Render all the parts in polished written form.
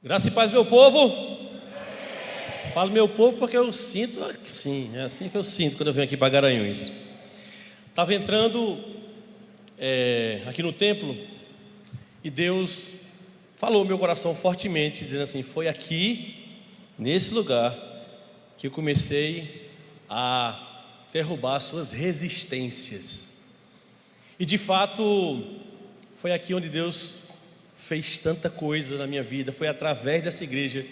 Graça e paz, meu povo. Falo meu povo porque eu sinto assim, é assim que eu sinto quando eu venho aqui para Garanhuns. Estava entrando aqui no templo e Deus falou no meu coração fortemente, dizendo assim: foi aqui, nesse lugar, que eu comecei a derrubar suas resistências. E de fato, foi aqui onde Deus fez tanta coisa na minha vida. Foi através dessa igreja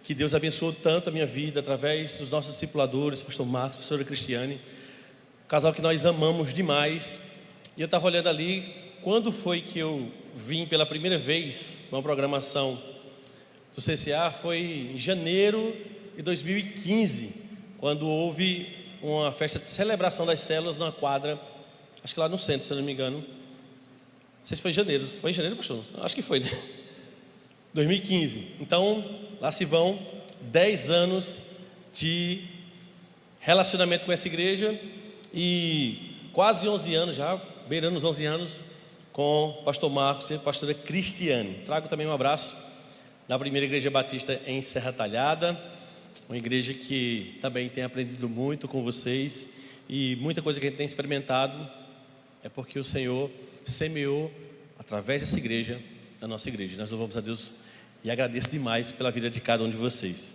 que Deus abençoou tanto a minha vida, através dos nossos discipuladores, pastor Marcos, pastora Cristiane, casal que nós amamos demais. E eu estava olhando ali, quando foi que eu vim pela primeira vez numa programação do CCA? Foi em janeiro de 2015, quando houve uma festa de celebração das células numa quadra, acho que lá no centro, se eu não me engano. Não sei se foi em janeiro. Foi em janeiro, pastor? Acho que foi, né? 2015. Então, lá se vão 10 anos de relacionamento com essa igreja e quase 11 anos já, beirando os 11 anos, com o pastor Marcos e a pastora Cristiane. Trago também um abraço da primeira igreja batista em Serra Talhada, uma igreja que também tem aprendido muito com vocês, e muita coisa que a gente tem experimentado é porque o Senhor semeou através dessa igreja, da nossa igreja. Nós louvamos a Deus e agradeço demais pela vida de cada um de vocês.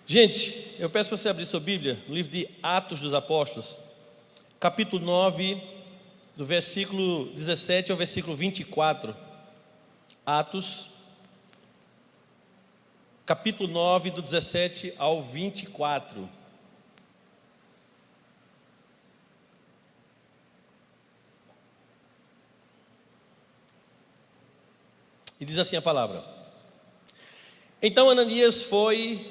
Gente, eu peço para você abrir sua Bíblia no livro de Atos dos Apóstolos, capítulo 9, do versículo 17 ao versículo 24. Atos, capítulo 9, do 17 ao 24. E diz assim a palavra: então Ananias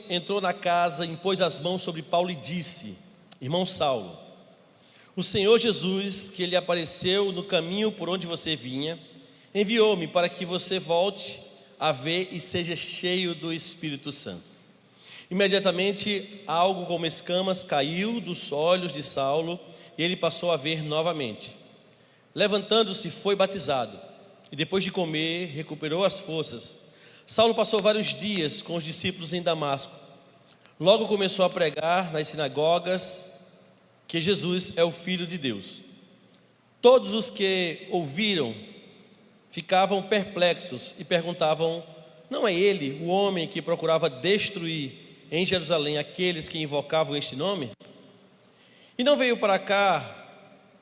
entrou na casa, impôs as mãos sobre Paulo e disse: irmão Saulo, o Senhor Jesus, que lhe apareceu no caminho por onde você vinha, enviou-me para que você volte a ver e seja cheio do Espírito Santo. Imediatamente algo como escamas caiu dos olhos de Saulo e ele passou a ver novamente. Levantando-se, foi batizado. E depois de comer, recuperou as forças. Saulo passou vários dias com os discípulos em Damasco. Logo começou a pregar nas sinagogas que Jesus é o Filho de Deus. Todos os que ouviram ficavam perplexos e perguntavam: não é ele o homem que procurava destruir em Jerusalém aqueles que invocavam este nome? E não veio para cá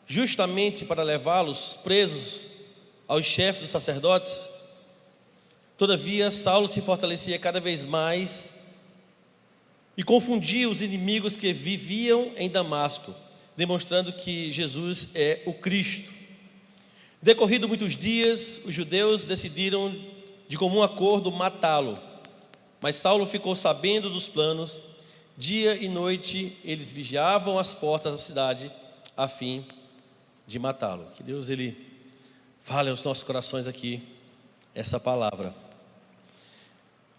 justamente para levá-los presos aos chefes dos sacerdotes? Todavia, Saulo se fortalecia cada vez mais e confundia os inimigos que viviam em Damasco, demonstrando que Jesus é o Cristo. Decorrido muitos dias, os judeus decidiram de comum acordo matá-lo, mas Saulo ficou sabendo dos planos. Dia e noite eles vigiavam as portas da cidade a fim de matá-lo. Que Deus fale aos nossos corações aqui essa palavra.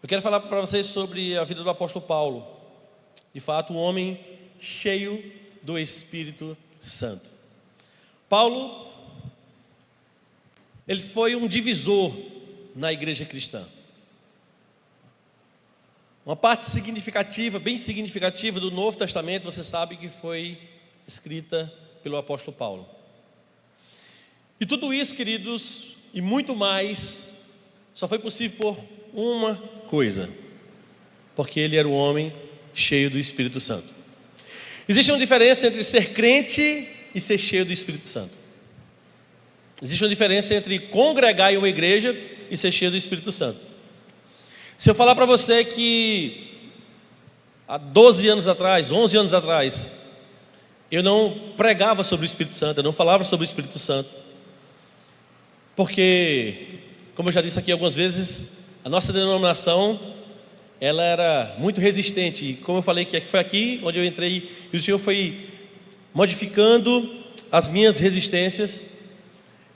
Eu quero falar para vocês sobre a vida do apóstolo Paulo. De fato, um homem cheio do Espírito Santo. Paulo, ele foi um divisor na igreja cristã. Uma parte significativa, bem significativa do Novo Testamento, você sabe que foi escrita pelo apóstolo Paulo. E tudo isso, queridos, e muito mais, só foi possível por uma coisa: porque ele era um homem cheio do Espírito Santo. Existe uma diferença entre ser crente e ser cheio do Espírito Santo. Existe uma diferença entre congregar em uma igreja e ser cheio do Espírito Santo. Se eu falar para você que há 12 anos atrás, 11 anos atrás, eu não pregava sobre o Espírito Santo, eu não falava sobre o Espírito Santo, porque, como eu já disse aqui algumas vezes, a nossa denominação, ela era muito resistente. E como eu falei que foi aqui onde eu entrei, e o Senhor foi modificando as minhas resistências,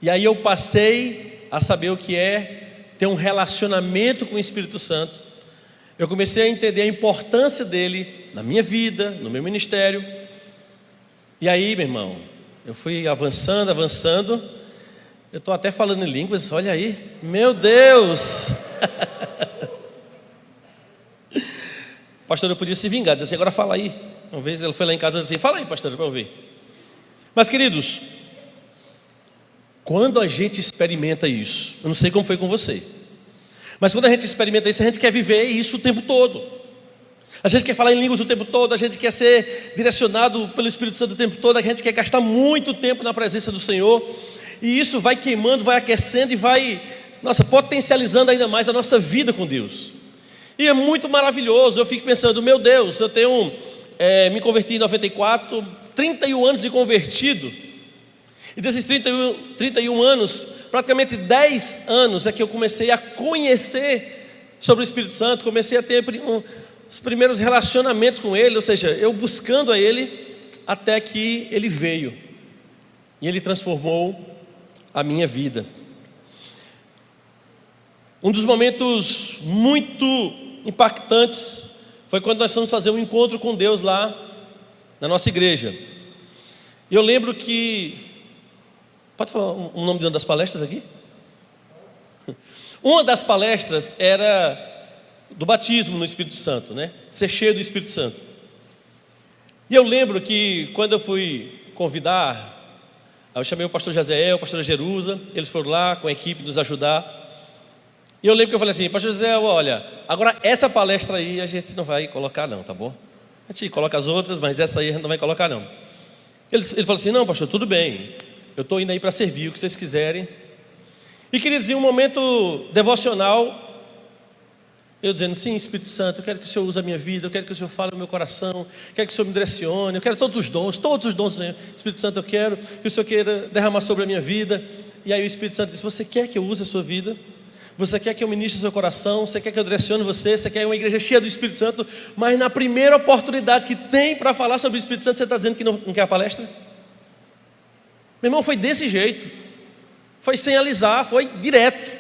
e aí eu passei a saber o que é ter um relacionamento com o Espírito Santo. Eu comecei a entender a importância dele na minha vida, no meu ministério. E aí, meu irmão, eu fui avançando. Eu estou até falando em línguas, olha aí, meu Deus! pastora podia se vingar, dizer assim, agora fala aí. Uma vez ela foi lá em casa e disse assim, fala aí, pastora, para eu ver. Mas queridos, quando a gente experimenta isso, eu não sei como foi com você, mas quando a gente experimenta isso, a gente quer viver isso o tempo todo. A gente quer falar em línguas o tempo todo, a gente quer ser direcionado pelo Espírito Santo o tempo todo, a gente quer gastar muito tempo na presença do Senhor, e isso vai queimando, vai aquecendo e vai, potencializando ainda mais a nossa vida com Deus. E é muito maravilhoso. Eu fico pensando, meu Deus, eu tenho, me converti em 94, 31 anos de convertido, e desses 31 anos, praticamente 10 anos é que eu comecei a conhecer sobre o Espírito Santo, comecei a ter os primeiros relacionamentos com Ele, ou seja, eu buscando a Ele, até que Ele veio, e Ele transformou a minha vida. Um dos momentos muito impactantes foi quando nós fomos fazer um encontro com Deus lá na nossa igreja. E eu lembro que, pode falar o nome de uma das palestras aqui? Uma das palestras era do batismo no Espírito Santo, né? Ser cheio do Espírito Santo. E eu lembro que quando eu fui convidar, eu chamei o pastor Jaziel, a pastora Jerusa, eles foram lá com a equipe nos ajudar. E eu lembro que eu falei assim, pastor Jaziel, olha, agora essa palestra aí a gente não vai colocar não, tá bom? A gente coloca as outras, mas essa aí a gente não vai colocar não. Ele falou assim, não pastor, tudo bem, eu estou indo aí para servir o que vocês quiserem. E queridos, em um momento devocional, eu dizendo, sim, Espírito Santo, eu quero que o Senhor use a minha vida, eu quero que o Senhor fale no meu coração, eu quero que o Senhor me direcione, eu quero todos os dons, Senhor. Espírito Santo, eu quero que o Senhor queira derramar sobre a minha vida. E aí o Espírito Santo disse, você quer que eu use a sua vida? Você quer que eu ministre o seu coração? Você quer que eu direcione você? Você quer uma igreja cheia do Espírito Santo? Mas na primeira oportunidade que tem para falar sobre o Espírito Santo, você está dizendo que não quer a palestra? Meu irmão, foi desse jeito. Foi sem alisar, foi direto.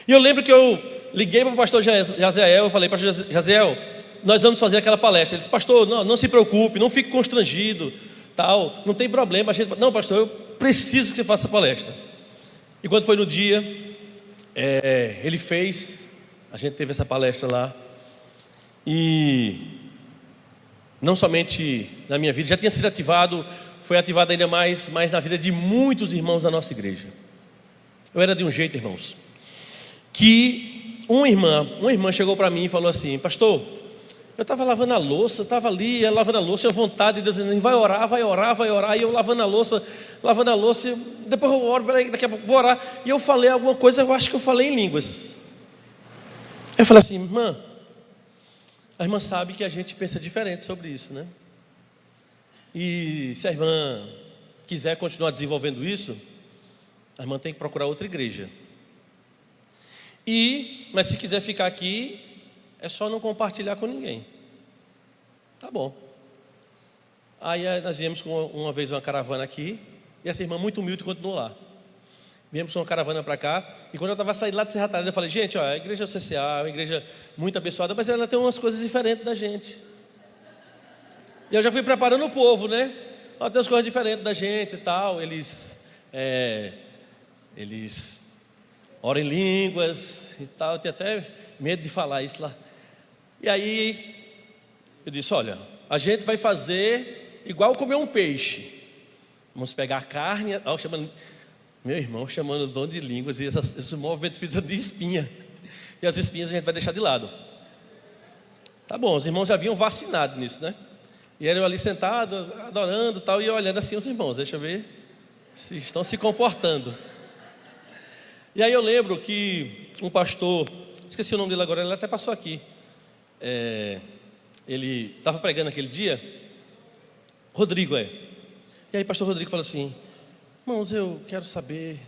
E eu lembro que eu liguei para o pastor Jaziel, eu falei, pastor Jaziel, nós vamos fazer aquela palestra. Ele disse, pastor, não se preocupe, não fique constrangido, tal, não tem problema. Não, pastor, eu preciso que você faça essa palestra. E quando foi no dia, ele fez, a gente teve essa palestra lá, e não somente na minha vida, já tinha sido ativado, foi ativado ainda mais na vida de muitos irmãos da nossa igreja. Eu era de um jeito, irmãos, que uma irmã chegou para mim e falou assim, pastor, eu estava lavando a louça, estava ali, lavando a louça, eu vontade de Deus dizendo, vai orar, e eu lavando a louça, depois eu oro, daqui a pouco vou orar, e eu falei alguma coisa, eu acho que eu falei em línguas. Eu falei assim, irmã, a irmã sabe que a gente pensa diferente sobre isso, né? E se a irmã quiser continuar desenvolvendo isso, a irmã tem que procurar outra igreja. Mas se quiser ficar aqui, é só não compartilhar com ninguém. Tá bom. Aí nós viemos com uma vez uma caravana aqui, e essa irmã muito humilde continuou lá. Viemos com uma caravana para cá, e quando eu estava saindo lá de Serra Talhada, eu falei, gente, a igreja CCA é uma igreja muito abençoada, mas ela tem umas coisas diferentes da gente. E eu já fui preparando o povo, né? Tem umas coisas diferentes da gente e tal, eles oram em línguas e tal, eu tinha até medo de falar isso lá. E aí, eu disse, olha, a gente vai fazer igual comer um peixe. Vamos pegar a carne, meu irmão chamando o dom de línguas, e esse movimento precisa de espinha. E as espinhas a gente vai deixar de lado. Tá bom, os irmãos já haviam vacinado nisso, né? E eram ali sentados, adorando e tal, e eu olhando assim os irmãos, deixa eu ver se estão se comportando. E aí eu lembro que um pastor, esqueci o nome dele agora, ele até passou aqui. Ele estava pregando aquele dia, Rodrigo. E aí o pastor Rodrigo falou assim, irmãos, eu quero saber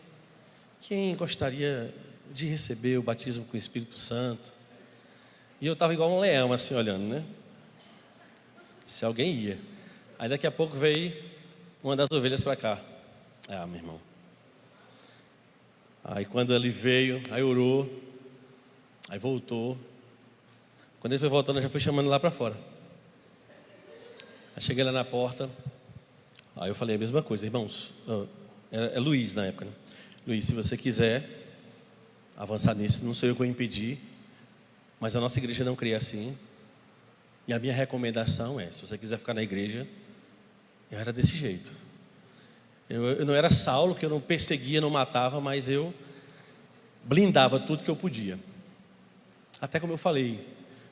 quem gostaria de receber o batismo com o Espírito Santo. E eu estava igual um leão assim olhando, né? Se alguém ia. Aí daqui a pouco veio uma das ovelhas para cá. Meu irmão. Aí quando ele veio, aí orou, aí voltou. Quando ele foi voltando, eu já fui chamando lá para fora. Aí cheguei lá na porta, aí eu falei a mesma coisa, irmãos. É Luiz na época, né? Luiz, se você quiser avançar nisso, não sou eu que vou impedir, mas a nossa igreja não cria assim. E a minha recomendação é, se você quiser ficar na igreja, eu era desse jeito. Eu não era Saulo, que eu não perseguia, não matava, mas eu blindava tudo que eu podia. Até como eu falei,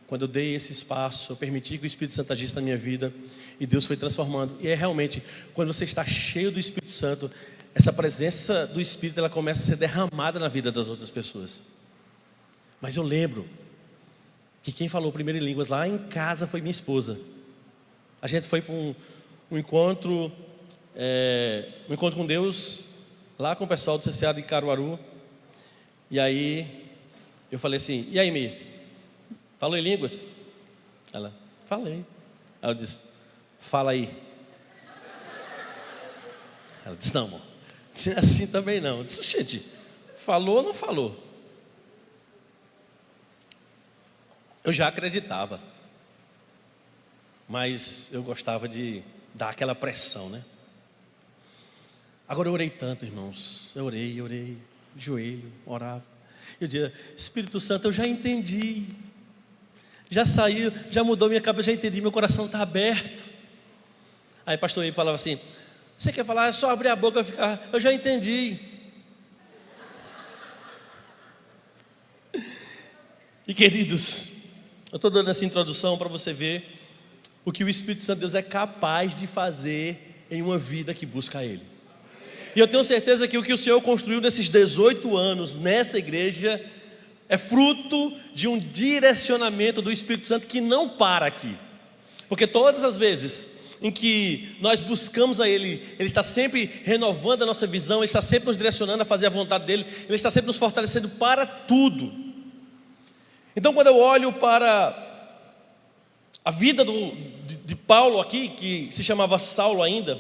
quando eu dei esse espaço, eu permiti que o Espírito Santo agisse na minha vida, e Deus foi transformando. E é realmente, quando você está cheio do Espírito Santo, essa presença do Espírito, ela começa a ser derramada na vida das outras pessoas. Mas eu lembro que quem falou primeiro em línguas lá em casa foi minha esposa. A gente foi para um encontro com Deus, lá com o pessoal do CCA de Caruaru. E aí, eu falei assim, e aí, Mi? Falou em línguas? Ela, falei. Aí eu disse, fala aí. Ela disse, não, amor, não é assim também não. Eu disse, gente, falou ou não falou? Eu já acreditava, mas eu gostava de dar aquela pressão, né? Agora eu orei tanto, irmãos. Eu orei, joelho, orava. Eu dizia, Espírito Santo, eu já entendi. Já saiu, já mudou minha cabeça, já entendi, meu coração está aberto. Aí o pastor Ibe falava assim, você quer falar? É só abrir a boca e ficar, eu já entendi. E queridos, eu estou dando essa introdução para você ver o que o Espírito Santo de Deus é capaz de fazer em uma vida que busca Ele. E eu tenho certeza que o que o Senhor construiu nesses 18 anos nessa igreja é fruto de um direcionamento do Espírito Santo que não para aqui. Porque todas as vezes em que nós buscamos a Ele, Ele está sempre renovando a nossa visão, Ele está sempre nos direcionando a fazer a vontade dEle, Ele está sempre nos fortalecendo para tudo. Então quando eu olho para a vida de Paulo aqui, que se chamava Saulo ainda,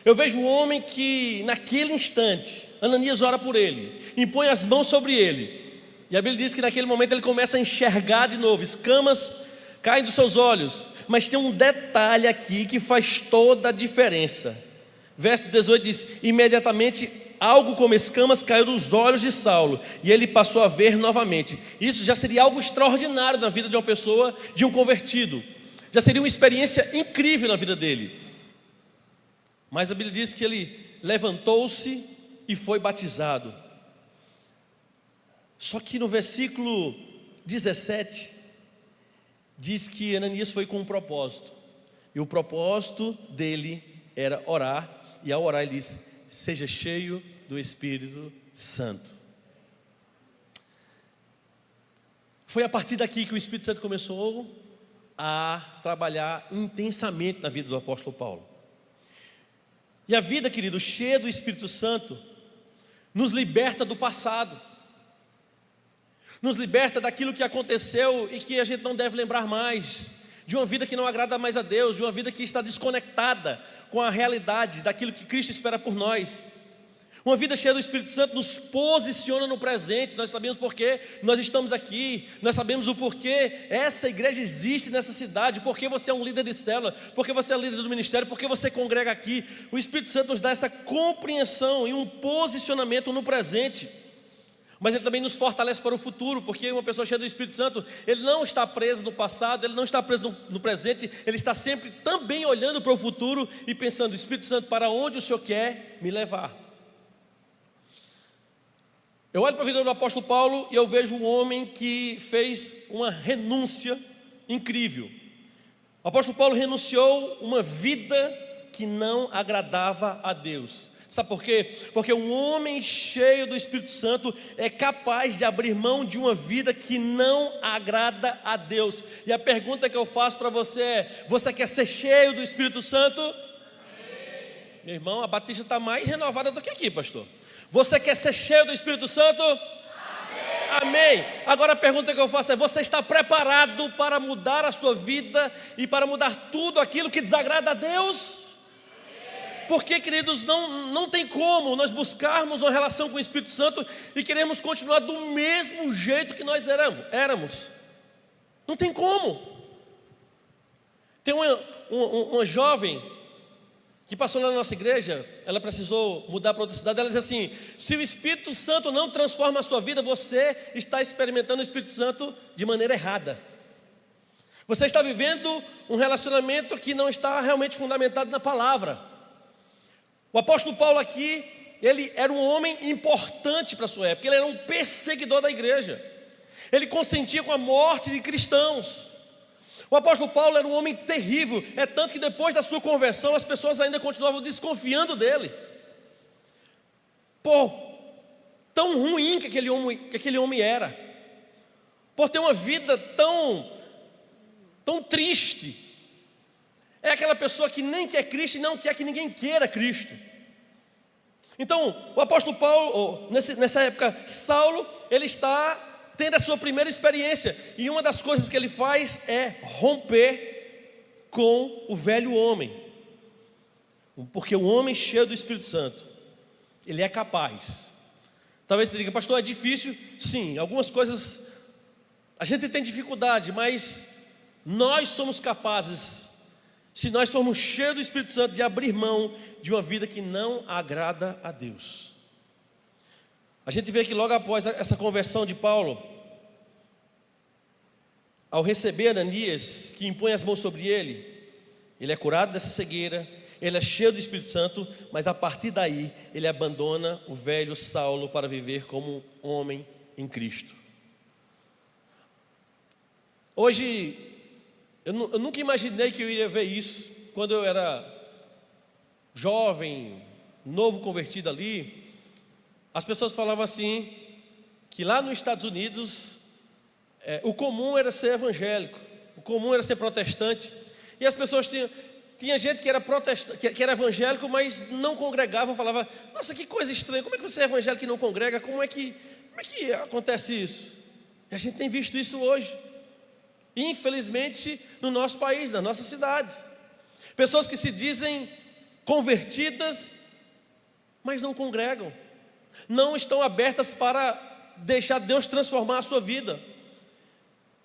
eu vejo um homem que naquele instante, Ananias ora por ele, impõe as mãos sobre ele, e a Bíblia diz que naquele momento ele começa a enxergar de novo, escamas caem dos seus olhos, mas tem um detalhe aqui que faz toda a diferença. Verso 18 diz, imediatamente algo como escamas caiu dos olhos de Saulo, e ele passou a ver novamente. Isso já seria algo extraordinário na vida de uma pessoa, de um convertido, já seria uma experiência incrível na vida dele. Mas a Bíblia diz que ele levantou-se e foi batizado. Só que no versículo 17 diz que Ananias foi com um propósito, e o propósito dele era orar, e ao orar ele disse, seja cheio do Espírito Santo. Foi a partir daqui que o Espírito Santo começou a trabalhar intensamente na vida do apóstolo Paulo. E a vida, querido, cheia do Espírito Santo, nos liberta do passado, nos liberta daquilo que aconteceu e que a gente não deve lembrar mais, de uma vida que não agrada mais a Deus, de uma vida que está desconectada com a realidade daquilo que Cristo espera por nós. Uma vida cheia do Espírito Santo nos posiciona no presente. Nós sabemos porquê nós estamos aqui, nós sabemos o porquê essa igreja existe nessa cidade, porque você é um líder de célula, porque você é líder do ministério, porque você congrega aqui. O Espírito Santo nos dá essa compreensão e um posicionamento no presente, mas ele também nos fortalece para o futuro, porque uma pessoa cheia do Espírito Santo, ele não está preso no passado, ele não está preso no presente, ele está sempre também olhando para o futuro e pensando, Espírito Santo, para onde o Senhor quer me levar? Eu olho para a vida do apóstolo Paulo e eu vejo um homem que fez uma renúncia incrível. O apóstolo Paulo renunciou uma vida que não agradava a Deus. Sabe por quê? Porque um homem cheio do Espírito Santo é capaz de abrir mão de uma vida que não agrada a Deus. E a pergunta que eu faço para você é, você quer ser cheio do Espírito Santo? Amém. Meu irmão, a Batista está mais renovada do que aqui, pastor. Você quer ser cheio do Espírito Santo? Amém. Amém. Agora a pergunta que eu faço é, você está preparado para mudar a sua vida e para mudar tudo aquilo que desagrada a Deus? Porque, queridos, não tem como nós buscarmos uma relação com o Espírito Santo e queremos continuar do mesmo jeito que nós éramos. Não tem como. Tem uma jovem que passou lá na nossa igreja, ela precisou mudar para outra cidade. Ela diz assim, se o Espírito Santo não transforma a sua vida, você está experimentando o Espírito Santo de maneira errada. Você está vivendo um relacionamento que não está realmente fundamentado na palavra. O apóstolo Paulo aqui, ele era um homem importante para a sua época, ele era um perseguidor da igreja. Ele consentia com a morte de cristãos. O apóstolo Paulo era um homem terrível, é tanto que depois da sua conversão as pessoas ainda continuavam desconfiando dele. Por tão ruim que aquele homem era, por ter uma vida tão triste. É aquela pessoa que nem quer Cristo e não quer que ninguém queira Cristo. Então, o apóstolo Paulo, nessa época, Saulo, ele está tendo a sua primeira experiência, e uma das coisas que ele faz é romper com o velho homem, porque o homem cheio do Espírito Santo, ele é capaz. Talvez você diga, pastor, é difícil. Sim, algumas coisas a gente tem dificuldade, mas nós somos capazes, se nós formos cheios do Espírito Santo, de abrir mão de uma vida que não agrada a Deus. A gente vê que logo após essa conversão de Paulo, ao receber Ananias, que impõe as mãos sobre ele é curado dessa cegueira, ele é cheio do Espírito Santo, mas a partir daí, ele abandona o velho Saulo para viver como um homem em Cristo. Hoje, eu nunca imaginei que eu iria ver isso, quando eu era jovem, novo convertido ali. As pessoas falavam assim, que lá nos Estados Unidos, o comum era ser evangélico, o comum era ser protestante, e as pessoas tinha gente que era protestante, que era evangélico, mas não congregava, falava, nossa, que coisa estranha, como é que você é evangélico e não congrega, como é que acontece isso? E a gente tem visto isso hoje, infelizmente, no nosso país, nas nossas cidades, pessoas que se dizem convertidas, mas não congregam, não estão abertas para deixar Deus transformar a sua vida.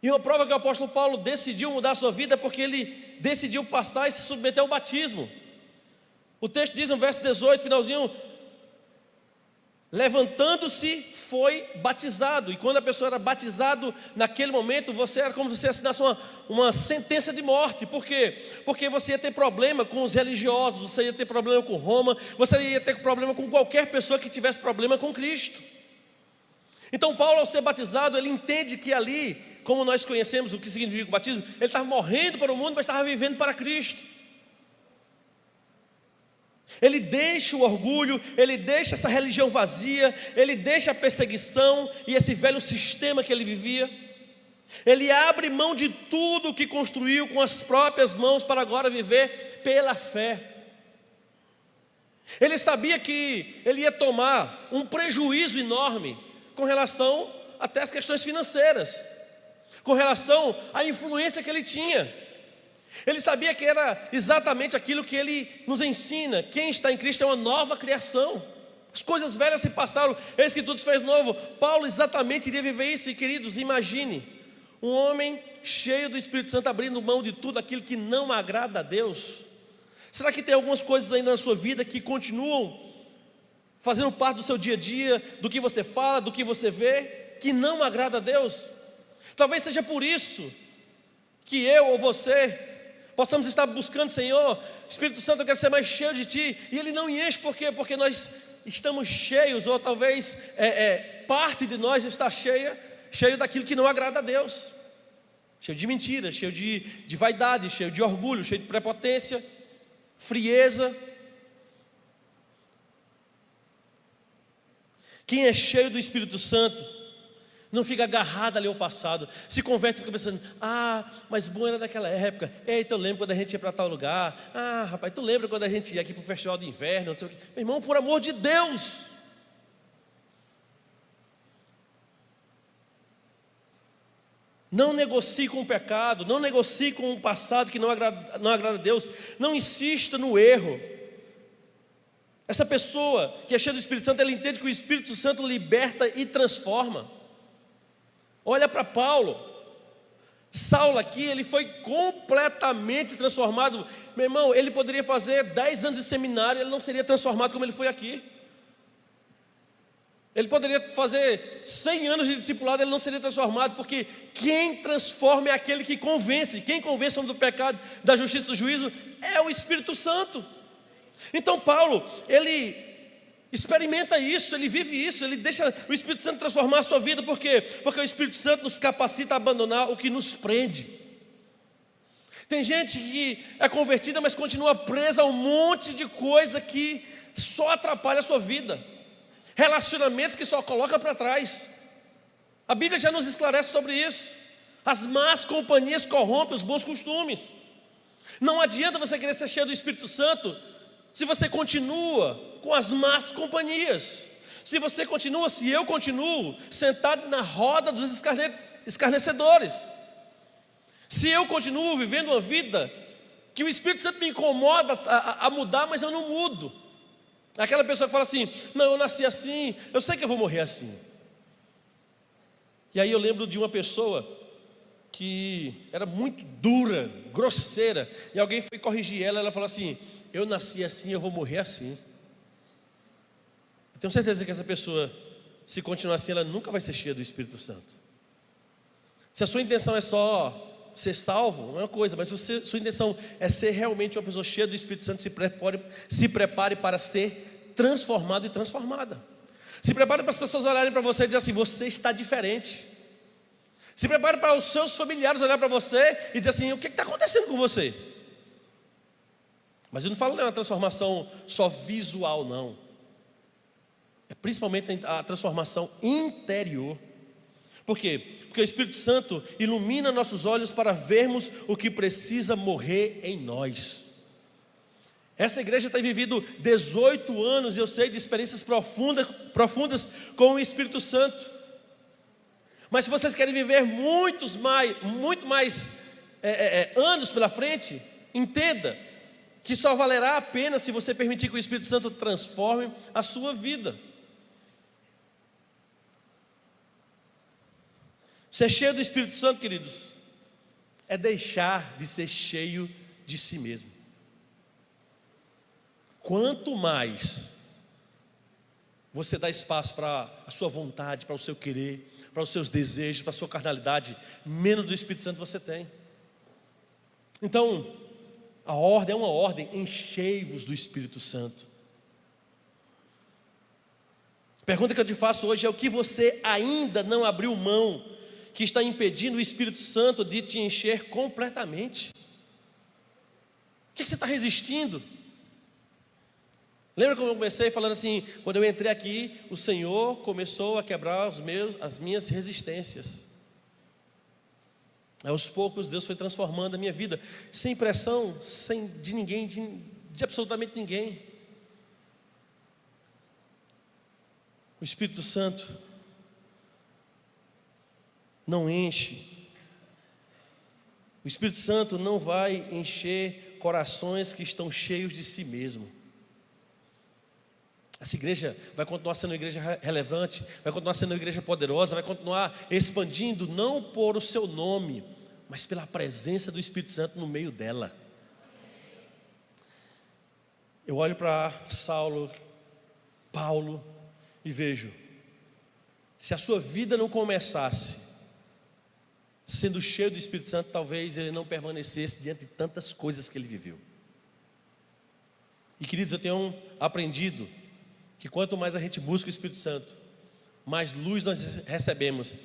E uma prova que o apóstolo Paulo decidiu mudar a sua vida é porque ele decidiu passar e se submeter ao batismo. O texto diz no verso 18, finalzinho, levantando-se, foi batizado. E quando a pessoa era batizado, naquele momento, era como se você assinasse uma sentença de morte. Por quê? Porque você ia ter problema com os religiosos, você ia ter problema com Roma, você ia ter problema com qualquer pessoa que tivesse problema com Cristo. Então Paulo, ao ser batizado, ele entende que ali, como nós conhecemos o que significa o batismo, ele estava morrendo para o mundo, mas estava vivendo para Cristo. Ele deixa o orgulho, ele deixa essa religião vazia, ele deixa a perseguição e esse velho sistema que ele vivia. Ele abre mão de tudo o que construiu com as próprias mãos para agora viver pela fé. Ele sabia que ele ia tomar um prejuízo enorme com relação até às questões financeiras, com relação à influência que ele tinha. Ele sabia que era exatamente aquilo que ele nos ensina: quem está em Cristo é uma nova criação, as coisas velhas se passaram, eis que tudo se fez novo. Paulo exatamente iria viver isso. E queridos, imagine um homem cheio do Espírito Santo abrindo mão de tudo aquilo que não agrada a Deus. Será que tem algumas coisas ainda na sua vida que continuam fazendo parte do seu dia a dia, do que você fala, do que você vê, que não agrada a Deus? Talvez seja por isso que eu ou você possamos estar buscando, Senhor, Espírito Santo, eu quero ser mais cheio de Ti, e Ele não enche. Por quê? Porque nós estamos cheios, ou talvez parte de nós está cheio daquilo que não agrada a Deus, cheio de mentiras, cheio de vaidade, cheio de orgulho, cheio de prepotência, frieza. Quem é cheio do Espírito Santo não fica agarrado ali ao passado, se converte e fica pensando, mas bom era daquela época, eita, eu lembro quando a gente ia para tal lugar, rapaz, tu lembra quando a gente ia aqui para o festival de inverno, não sei o quê. Meu irmão, por amor de Deus, não negocie com o pecado, não negocie com o passado que não agrada a Deus, não insista no erro. Essa pessoa que é cheia do Espírito Santo, ela entende que o Espírito Santo liberta e transforma. Olha para Paulo. Saulo aqui, ele foi completamente transformado. Meu irmão, ele poderia fazer 10 anos de seminário, ele não seria transformado como ele foi aqui. Ele poderia fazer 100 anos de discipulado, ele não seria transformado, porque quem transforma é aquele que convence. Quem convence o homem do pecado, da justiça e do juízo é o Espírito Santo. Então Paulo, ele experimenta isso, ele vive isso, ele deixa o Espírito Santo transformar a sua vida. Por quê? Porque o Espírito Santo nos capacita a abandonar o que nos prende. Tem gente que é convertida, mas continua presa a um monte de coisa que só atrapalha a sua vida. Relacionamentos que só coloca para trás. A Bíblia já nos esclarece sobre isso. As más companhias corrompem os bons costumes. Não adianta você querer ser cheio do Espírito Santo se você continua com as más companhias. Se eu continuo sentado na roda dos escarnecedores. Se eu continuo vivendo uma vida que o Espírito Santo me incomoda a mudar, mas eu não mudo. Aquela pessoa que fala assim: não, eu nasci assim, eu sei que eu vou morrer assim. E aí eu lembro de uma pessoa que era muito dura, grosseira, e alguém foi corrigir ela, ela falou assim: eu nasci assim, eu vou morrer assim. Eu tenho certeza que essa pessoa, se continuar assim, ela nunca vai ser cheia do Espírito Santo. Se a sua intenção é só ser salvo, não é uma coisa, mas se sua intenção é ser realmente uma pessoa cheia do Espírito Santo, se prepare para ser transformado e transformada. Se prepare para as pessoas olharem para você e dizer assim: você está diferente. Se prepare para os seus familiares olharem para você e dizer assim: o que está acontecendo com você? Mas eu não falo de uma transformação só visual, não. É principalmente a transformação interior. Por quê? Porque o Espírito Santo ilumina nossos olhos para vermos o que precisa morrer em nós. Essa igreja tem vivido 18 anos, e eu sei de experiências profundas com o Espírito Santo. Mas se vocês querem viver muito mais anos pela frente, entenda que só valerá a pena se você permitir que o Espírito Santo transforme a sua vida. Ser cheio do Espírito Santo, queridos, é deixar de ser cheio de si mesmo. Quanto mais você dá espaço para a sua vontade, para o seu querer, para os seus desejos, para a sua carnalidade, menos do Espírito Santo você tem. Então, a ordem é uma ordem: enchei-vos do Espírito Santo. A pergunta que eu te faço hoje é: o que você ainda não abriu mão, que está impedindo o Espírito Santo de te encher completamente? O que você está resistindo? Lembra como eu comecei falando assim: quando eu entrei aqui, o Senhor começou a quebrar as minhas resistências. Aos poucos Deus foi transformando a minha vida, sem pressão, de ninguém, de absolutamente ninguém. O Espírito Santo não enche. O Espírito Santo não vai encher corações que estão cheios de si mesmo. Essa igreja vai continuar sendo uma igreja relevante, vai continuar sendo uma igreja poderosa, vai continuar expandindo, não por o seu nome, mas pela presença do Espírito Santo no meio dela. Eu olho para Paulo, e vejo: se a sua vida não começasse sendo cheio do Espírito Santo, talvez ele não permanecesse diante de tantas coisas que ele viveu. E queridos, eu tenho aprendido que quanto mais a gente busca o Espírito Santo, mais luz nós recebemos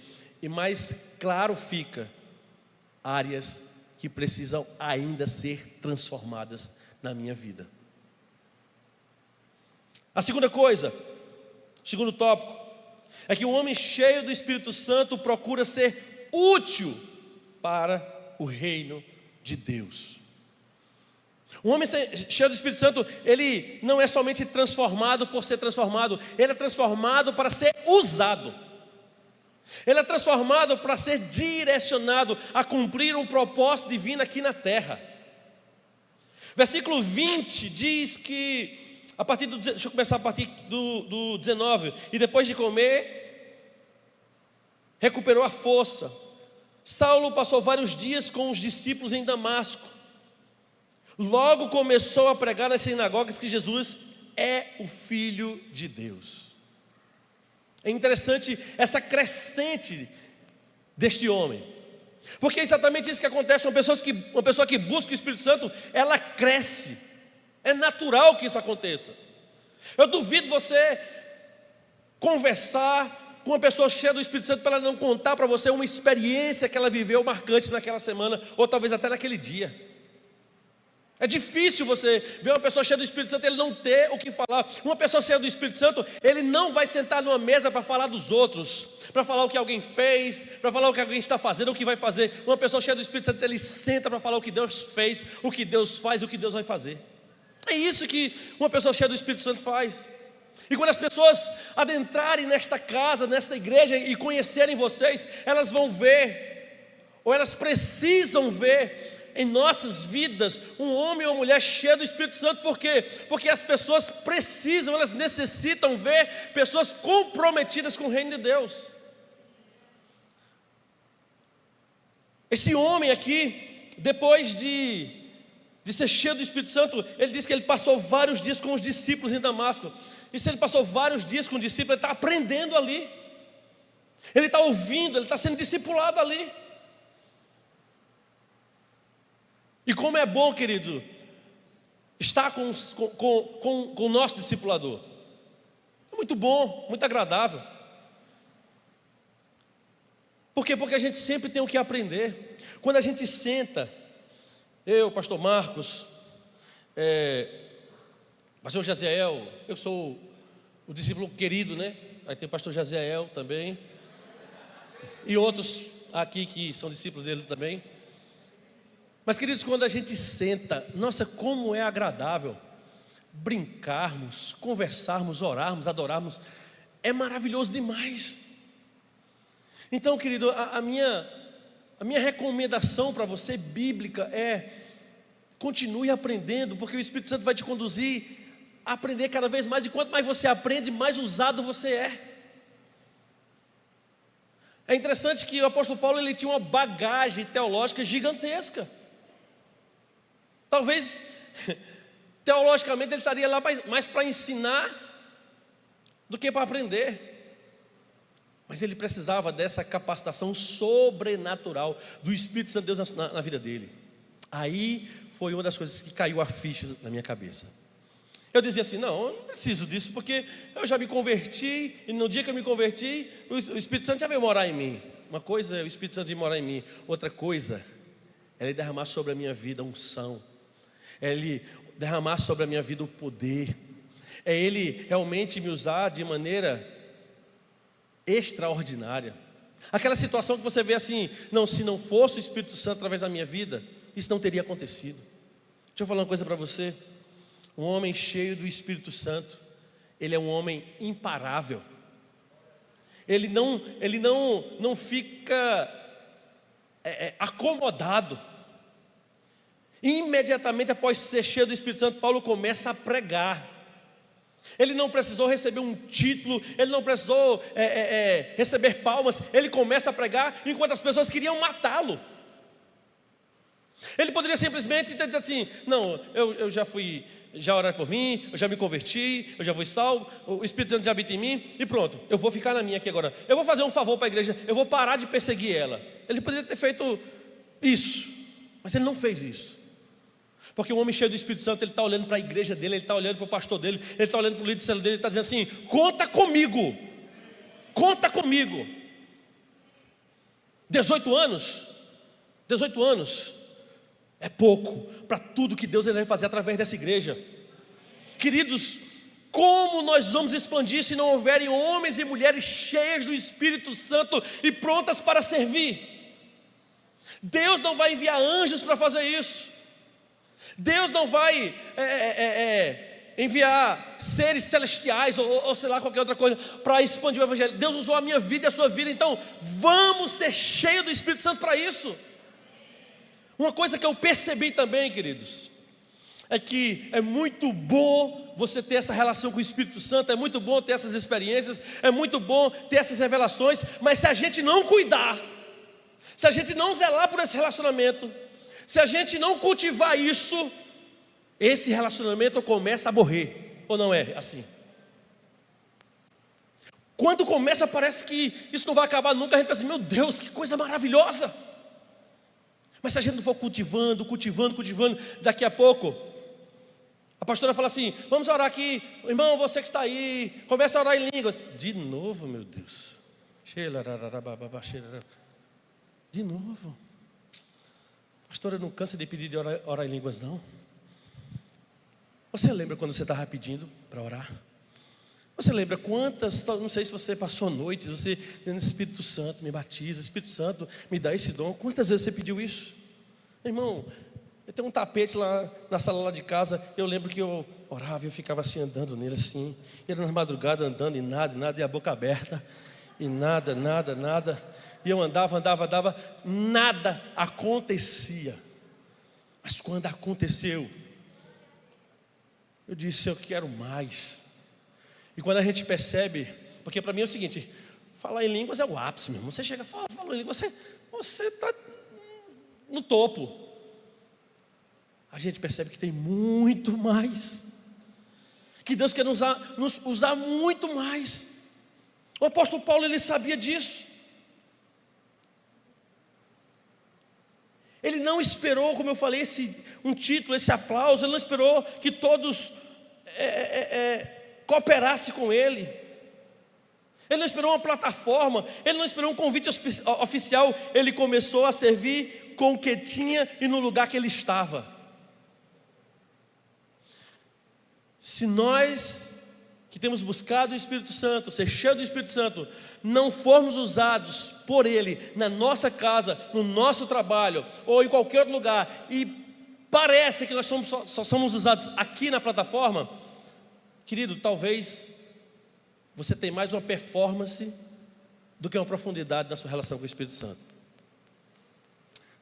e mais claro fica áreas que precisam ainda ser transformadas na minha vida. A segunda coisa, o segundo tópico, é que um homem cheio do Espírito Santo procura ser útil para o reino de Deus. Um homem cheio do Espírito Santo, ele não é somente transformado por ser transformado, ele é transformado para ser usado. Ele é transformado para ser direcionado a cumprir um propósito divino aqui na terra. Versículo 20 diz que, deixa eu começar a partir do 19: e depois de comer, recuperou a força. Saulo passou vários dias com os discípulos em Damasco. Logo começou a pregar nas sinagogas que Jesus é o Filho de Deus. É interessante essa crescente deste homem, porque é exatamente isso que acontece. Uma pessoa que busca o Espírito Santo, ela cresce. É natural que isso aconteça. Eu duvido você conversar com uma pessoa cheia do Espírito Santo para ela não contar para você uma experiência que ela viveu marcante naquela semana, ou talvez até naquele dia. É difícil você ver uma pessoa cheia do Espírito Santo e ele não ter o que falar. Uma pessoa cheia do Espírito Santo, ele não vai sentar numa mesa para falar dos outros, para falar o que alguém fez, para falar o que alguém está fazendo, o que vai fazer. Uma pessoa cheia do Espírito Santo, ele senta para falar o que Deus fez, o que Deus faz, o que Deus vai fazer. É isso que uma pessoa cheia do Espírito Santo faz. E quando as pessoas adentrarem nesta casa, nesta igreja e conhecerem vocês, elas vão ver, ou elas precisam ver em nossas vidas um homem ou uma mulher cheia do Espírito Santo. Por quê? Porque as pessoas precisam, elas necessitam ver pessoas comprometidas com o reino de Deus. Esse homem aqui, depois de ser cheio do Espírito Santo, ele diz que ele passou vários dias com os discípulos em Damasco. E se ele passou vários dias com o discípulo, ele está aprendendo ali, ele está ouvindo, ele está sendo discipulado ali. E como é bom, querido, estar com o nosso discipulador. É muito bom, muito agradável. Por quê? Porque a gente sempre tem o que aprender. Quando a gente senta, eu, pastor Marcos, pastor Jaziel, eu sou o discípulo querido, né? Aí tem o pastor Jaziel também, e outros aqui que são discípulos dele também. Mas, queridos, quando a gente senta, nossa, como é agradável brincarmos, conversarmos, orarmos, adorarmos. É maravilhoso demais. Então, querido, a minha recomendação para você, bíblica, é: continue aprendendo, porque o Espírito Santo vai te conduzir a aprender cada vez mais. E quanto mais você aprende, mais usado você é. É interessante que o apóstolo Paulo, ele tinha uma bagagem teológica gigantesca. Talvez, teologicamente, ele estaria lá mais para ensinar do que para aprender. Mas ele precisava dessa capacitação sobrenatural do Espírito Santo de Deus na vida dele. Aí foi uma das coisas que caiu a ficha na minha cabeça. Eu dizia assim: não, eu não preciso disso, porque eu já me converti, e no dia que eu me converti, o Espírito Santo já veio morar em mim. Uma coisa é o Espírito Santo vir morar em mim, outra coisa é ele derramar sobre a minha vida a unção, é ele derramar sobre a minha vida o poder, é ele realmente me usar de maneira extraordinária. Aquela situação que você vê assim: não, se não fosse o Espírito Santo através da minha vida, isso não teria acontecido. Deixa eu falar uma coisa para você. Um homem cheio do Espírito Santo, ele é um homem imparável. Ele não fica acomodado. Imediatamente após ser cheio do Espírito Santo, Paulo começa a pregar. Ele não precisou receber um título, ele não precisou receber palmas. Ele começa a pregar enquanto as pessoas queriam matá-lo. Ele poderia simplesmente dizer assim: não, eu já oraram por mim, eu já me converti, eu já fui salvo, o Espírito Santo já habita em mim, e pronto, eu vou ficar na minha aqui agora. Eu vou fazer um favor para a igreja, eu vou parar de perseguir ela. Ele poderia ter feito isso, mas ele não fez isso. Porque o homem cheio do Espírito Santo, ele está olhando para a igreja dele, ele está olhando para o pastor dele, ele está olhando para o líder de célula dele, ele está dizendo assim: conta comigo, conta comigo. 18 anos é pouco para tudo que Deus vai fazer através dessa igreja. Queridos, como nós vamos expandir se não houverem homens e mulheres cheias do Espírito Santo e prontas para servir? Deus não vai enviar anjos para fazer isso. Deus não vai enviar seres celestiais ou sei lá, qualquer outra coisa para expandir o evangelho. Deus usou a minha vida e a sua vida, então vamos ser cheios do Espírito Santo para isso. Uma coisa que eu percebi também, queridos, é que é muito bom você ter essa relação com o Espírito Santo, é muito bom ter essas experiências, é muito bom ter essas revelações, mas se a gente não cuidar, se a gente não zelar por esse relacionamento, se a gente não cultivar isso, esse relacionamento começa a morrer, ou não é assim? quando começa parece que isso não vai acabar nunca. A gente pensa assim, meu Deus, que coisa maravilhosa. Mas se a gente não for cultivando, daqui a pouco a pastora fala assim, vamos orar aqui, irmão, você que está aí, começa a orar em línguas. De novo, meu Deus. De novo. Pastora, não cansa de pedir de orar em línguas, não? Você lembra quando você estava pedindo para orar? Você lembra quantas, não sei se você passou noites, você dizendo, Espírito Santo me batiza, Espírito Santo me dá esse dom. Quantas vezes você pediu isso? Irmão, eu tenho um tapete lá na sala lá de casa. Eu lembro que eu orava e eu ficava assim andando nele assim. Ele na madrugada andando e nada, e a boca aberta. E nada. E eu andava, nada acontecia. Mas quando aconteceu, eu disse, eu quero mais. E quando a gente percebe, porque para mim é o seguinte, falar em línguas é o ápice, meu irmão. Você chega e fala em línguas, você está no topo. A gente percebe que tem muito mais, que Deus quer nos usar muito mais. O apóstolo Paulo, ele sabia disso. Ele não esperou, como eu falei, um título, esse aplauso. Ele não esperou que todos cooperassem com ele. Ele não esperou uma plataforma. Ele não esperou um convite oficial. Ele começou a servir com o que tinha e no lugar que ele estava. Se nós que temos buscado o Espírito Santo, ser cheio do Espírito Santo, não formos usados por Ele na nossa casa, no nosso trabalho ou em qualquer outro lugar, e parece que nós só somos usados aqui na plataforma, querido, talvez você tenha mais uma performance do que uma profundidade na sua relação com o Espírito Santo.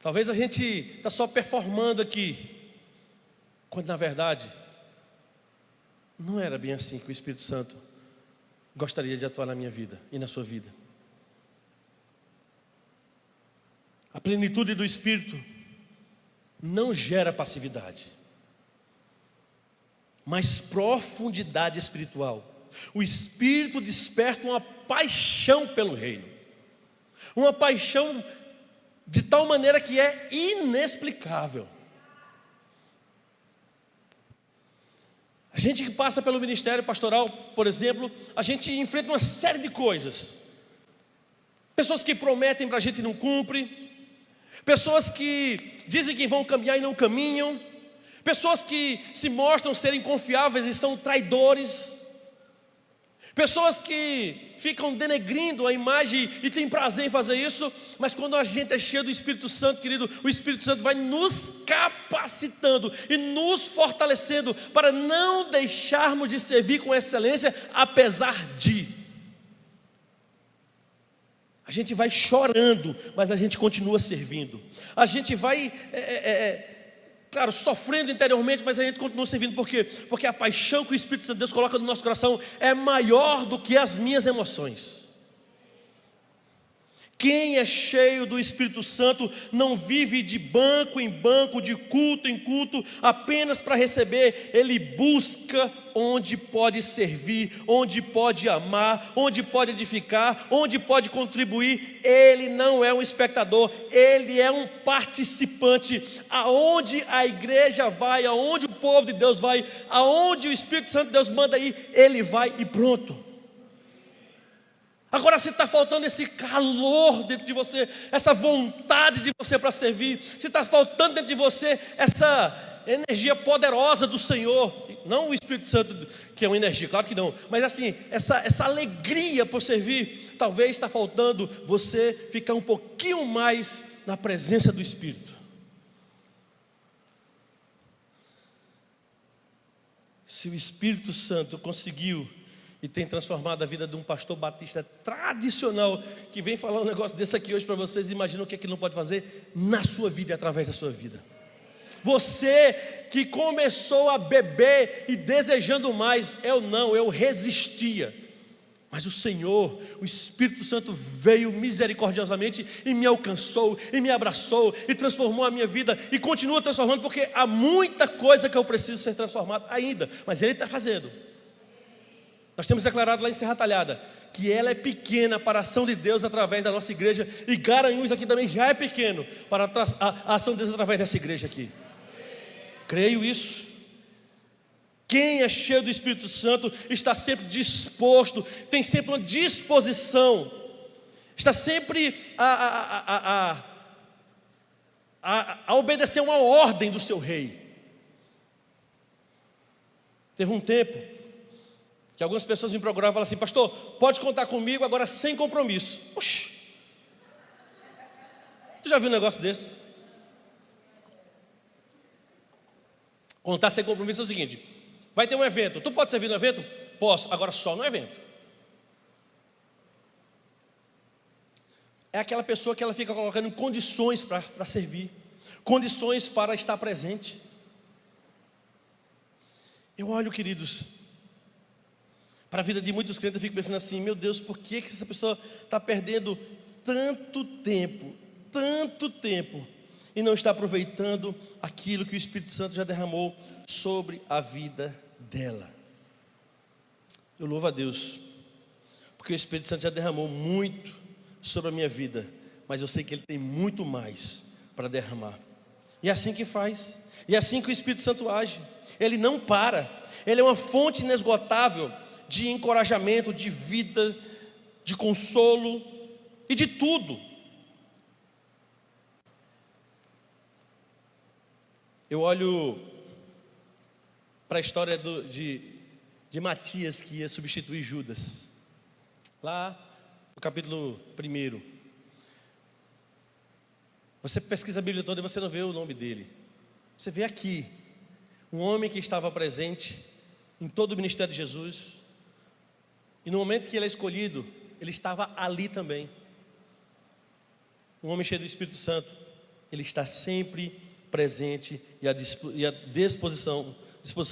Talvez a gente está só performando aqui, quando na verdade não era bem assim que o Espírito Santo gostaria de atuar na minha vida e na sua vida. A plenitude do Espírito não gera passividade, mas profundidade espiritual. O Espírito desperta uma paixão pelo reino, uma paixão de tal maneira que é inexplicável. A gente que passa pelo ministério pastoral, por exemplo, a gente enfrenta uma série de coisas. Pessoas que prometem para a gente e não cumprem. Pessoas que dizem que vão caminhar e não caminham. Pessoas que se mostram serem confiáveis e são traidores. Pessoas que ficam denegrindo a imagem e têm prazer em fazer isso, mas quando a gente é cheio do Espírito Santo, querido, o Espírito Santo vai nos capacitando e nos fortalecendo para não deixarmos de servir com excelência, apesar de. A gente vai chorando, mas a gente continua servindo. A gente vai, claro, sofrendo interiormente, mas a gente continua servindo. Por quê? Porque a paixão que o Espírito Santo de Deus coloca no nosso coração é maior do que as minhas emoções. Quem é cheio do Espírito Santo não vive de banco em banco, de culto em culto, apenas para receber. Ele busca onde pode servir, onde pode amar, onde pode edificar, onde pode contribuir. Ele não é um espectador, ele é um participante. Aonde a igreja vai, aonde o povo de Deus vai, aonde o Espírito Santo de Deus manda ir, ele vai e pronto. Agora, se está faltando esse calor dentro de você, essa vontade de você para servir, se está faltando dentro de você essa energia poderosa do Senhor, não o Espírito Santo, que é uma energia, claro que não, mas assim, essa alegria por servir, talvez está faltando você ficar um pouquinho mais na presença do Espírito. Se o Espírito Santo conseguiu e tem transformado a vida de um pastor batista tradicional, que vem falar um negócio desse aqui hoje para vocês, imagina o que é que ele não pode fazer na sua vida e através da sua vida. Você que começou a beber e desejando mais, eu resistia. Mas o Senhor, o Espírito Santo veio misericordiosamente e me alcançou, e me abraçou, e transformou a minha vida, e continua transformando, porque há muita coisa que eu preciso ser transformado ainda, mas Ele está fazendo. Nós temos declarado lá em Serra Talhada que ela é pequena para a ação de Deus através da nossa igreja, e Garanhuns aqui também já é pequeno para a ação de Deus através dessa igreja aqui. Creio isso. Quem é cheio do Espírito Santo está sempre disposto, tem sempre uma disposição, está sempre a obedecer uma ordem do seu rei. Teve um tempo que algumas pessoas me procuravam e falavam assim: pastor, pode contar comigo agora sem compromisso. Oxi, tu já viu um negócio desse? Contar sem compromisso é o seguinte: vai ter um evento, tu pode servir no evento? Posso, agora só no evento. É aquela pessoa que ela fica colocando condições para servir, condições para estar presente. Eu olho, queridos, para a vida de muitos crentes, eu fico pensando assim: meu Deus, por que essa pessoa está perdendo tanto tempo e não está aproveitando aquilo que o Espírito Santo já derramou sobre a vida dela? Eu louvo a Deus, porque o Espírito Santo já derramou muito sobre a minha vida, mas eu sei que Ele tem muito mais para derramar. E é assim que faz, e é assim que o Espírito Santo age. Ele não para, Ele é uma fonte inesgotável de encorajamento, de vida, de consolo e de tudo. Eu olho para a história de Matias, que ia substituir Judas, lá no capítulo 1. Você pesquisa a Bíblia toda e você não vê o nome dele. Você vê aqui um homem que estava presente em todo o ministério de Jesus, e no momento que ele é escolhido, ele estava ali também. Um homem cheio do Espírito Santo, ele está sempre presente e à disposição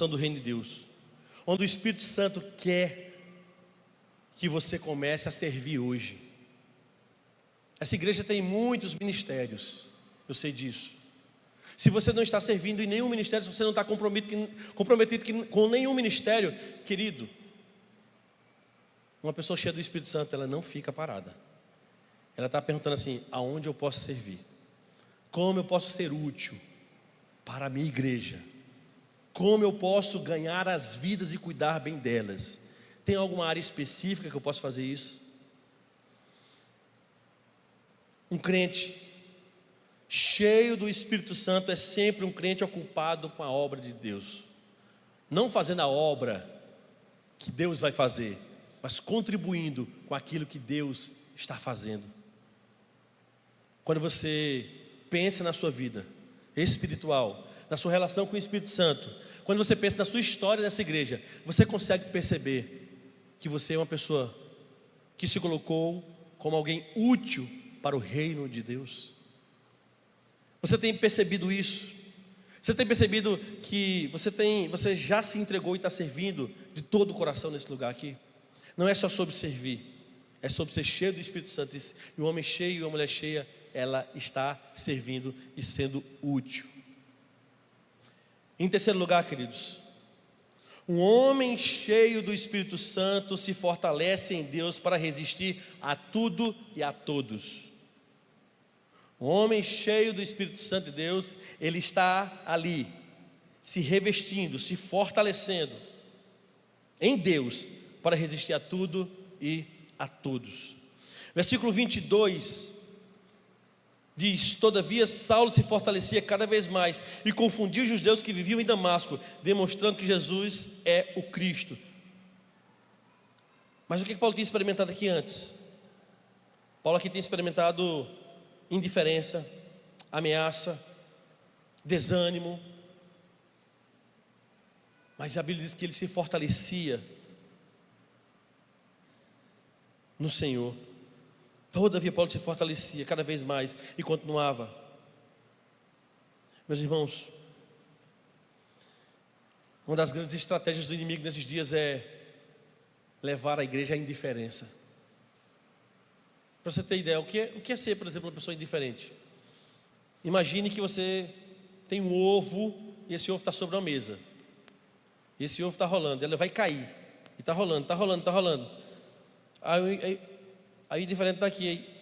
do reino de Deus, onde o Espírito Santo quer que você comece a servir hoje. Essa igreja tem muitos ministérios, eu sei disso. Se você não está servindo em nenhum ministério, se você não está comprometido com nenhum ministério, querido, uma pessoa cheia do Espírito Santo, ela não fica parada. Ela está perguntando assim: aonde eu posso servir? Como eu posso ser útil para a minha igreja? Como eu posso ganhar as vidas e cuidar bem delas? Tem alguma área específica que eu posso fazer isso? Um crente cheio do Espírito Santo é sempre um crente ocupado com a obra de Deus, não fazendo a obra que Deus vai fazer, mas contribuindo com aquilo que Deus está fazendo. Quando você pensa na sua vida espiritual, na sua relação com o Espírito Santo, quando você pensa na sua história nessa igreja, você consegue perceber que você é uma pessoa que se colocou como alguém útil para o reino de Deus. Você tem percebido isso? Você tem percebido que você já se entregou e está servindo de todo o coração nesse lugar aqui? Não é só sobre servir, é sobre ser cheio do Espírito Santo. E um homem cheio e uma mulher cheia, ela está servindo e sendo útil. Em terceiro lugar, queridos, um homem cheio do Espírito Santo se fortalece em Deus para resistir a tudo e a todos. Um homem cheio do Espírito Santo de Deus, ele está ali, se revestindo, se fortalecendo em Deus, para resistir a tudo e a todos. Versículo 22 diz: todavia Saulo se fortalecia cada vez mais e confundia os judeus que viviam em Damasco, demonstrando que Jesus é o Cristo. Mas o que Paulo tinha experimentado aqui antes? Paulo aqui tem experimentado indiferença, ameaça, desânimo, mas a Bíblia diz que ele se fortalecia no Senhor. Todavia Paulo se fortalecia cada vez mais e continuava. Meus irmãos, uma das grandes estratégias do inimigo nesses dias é levar a igreja à indiferença. Para você ter ideia, o que é ser, por exemplo, uma pessoa indiferente? Imagine que você tem um ovo e esse ovo está sobre uma mesa. E esse ovo está rolando, ele vai cair. E está rolando, está rolando, está rolando. Aí o diferente está aqui. Aí,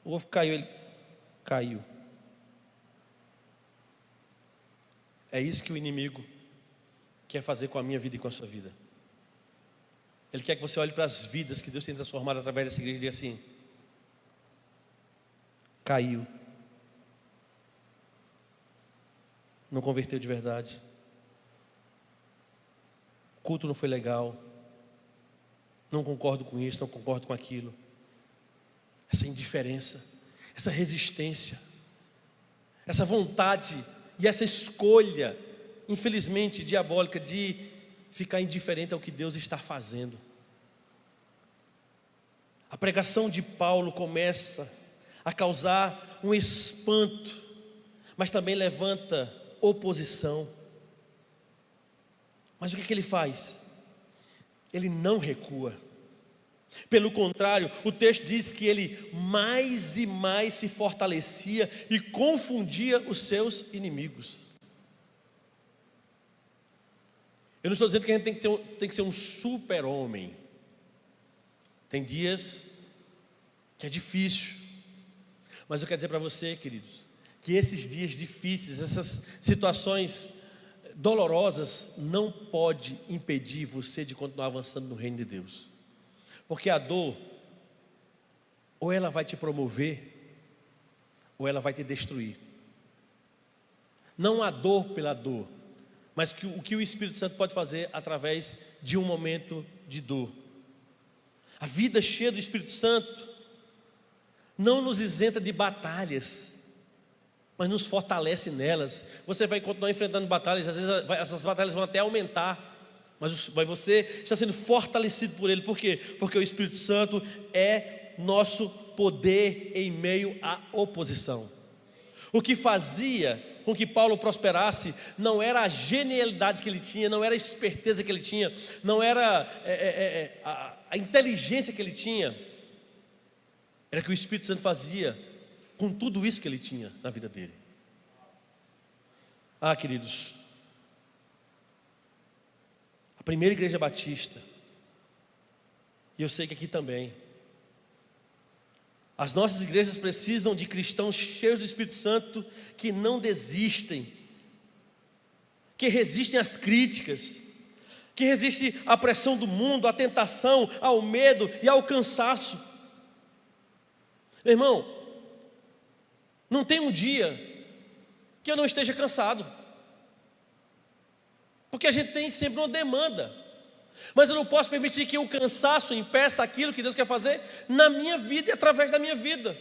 o ovo caiu, ele caiu. É isso que o inimigo quer fazer com a minha vida e com a sua vida. Ele quer que você olhe para as vidas que Deus tem transformado através dessa igreja e diga assim: caiu, não converteu de verdade, o culto não foi legal, não concordo com isso, não concordo com aquilo. Essa indiferença, essa resistência, essa vontade e essa escolha, infelizmente diabólica, de ficar indiferente ao que Deus está fazendo. A pregação de Paulo começa a causar um espanto, mas também levanta oposição. Mas o que ele faz? Ele não recua. Pelo contrário, o texto diz que ele mais e mais se fortalecia e confundia os seus inimigos. Eu não estou dizendo que a gente tem que ser um super-homem. Tem dias que é difícil. Mas eu quero dizer para você, queridos, que esses dias difíceis, essas situações dolorosas, não pode impedir você de continuar avançando no reino de Deus. Porque a dor, ou ela vai te promover, ou ela vai te destruir. Não há dor pela dor, mas o que o Espírito Santo pode fazer através de um momento de dor. A vida cheia do Espírito Santo não nos isenta de batalhas, mas nos fortalece nelas. Você vai continuar enfrentando batalhas, às vezes essas batalhas vão até aumentar, mas você está sendo fortalecido por Ele. Por quê? Porque o Espírito Santo é nosso poder em meio à oposição. O que fazia com que Paulo prosperasse não era a genialidade que ele tinha, não era a esperteza que ele tinha, não era a inteligência que ele tinha, era que o Espírito Santo fazia com tudo isso que ele tinha na vida dele. Ah, queridos, a primeira igreja batista, e eu sei que aqui também, as nossas igrejas precisam de cristãos cheios do Espírito Santo, que não desistem, que resistem às críticas, que resistem à pressão do mundo, à tentação, ao medo e ao cansaço. Meu irmão, não tem um dia que eu não esteja cansado, porque a gente tem sempre uma demanda. Mas eu não posso permitir que o cansaço impeça aquilo que Deus quer fazer na minha vida e através da minha vida.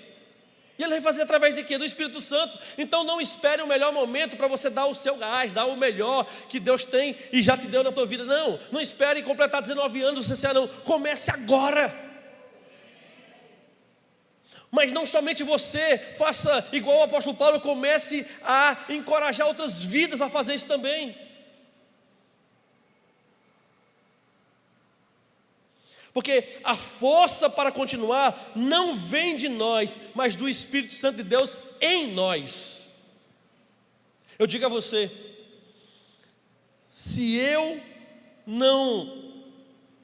E Ele vai fazer através de quê? Do Espírito Santo. Então não espere o melhor momento para você dar o seu gás, dar o melhor que Deus tem e já te deu na tua vida. Não espere completar 19 anos, você disser, não, comece agora. Mas não somente você, faça igual o apóstolo Paulo, comece a encorajar outras vidas a fazer isso também. Porque a força para continuar não vem de nós, mas do Espírito Santo de Deus em nós. Eu digo a você, se eu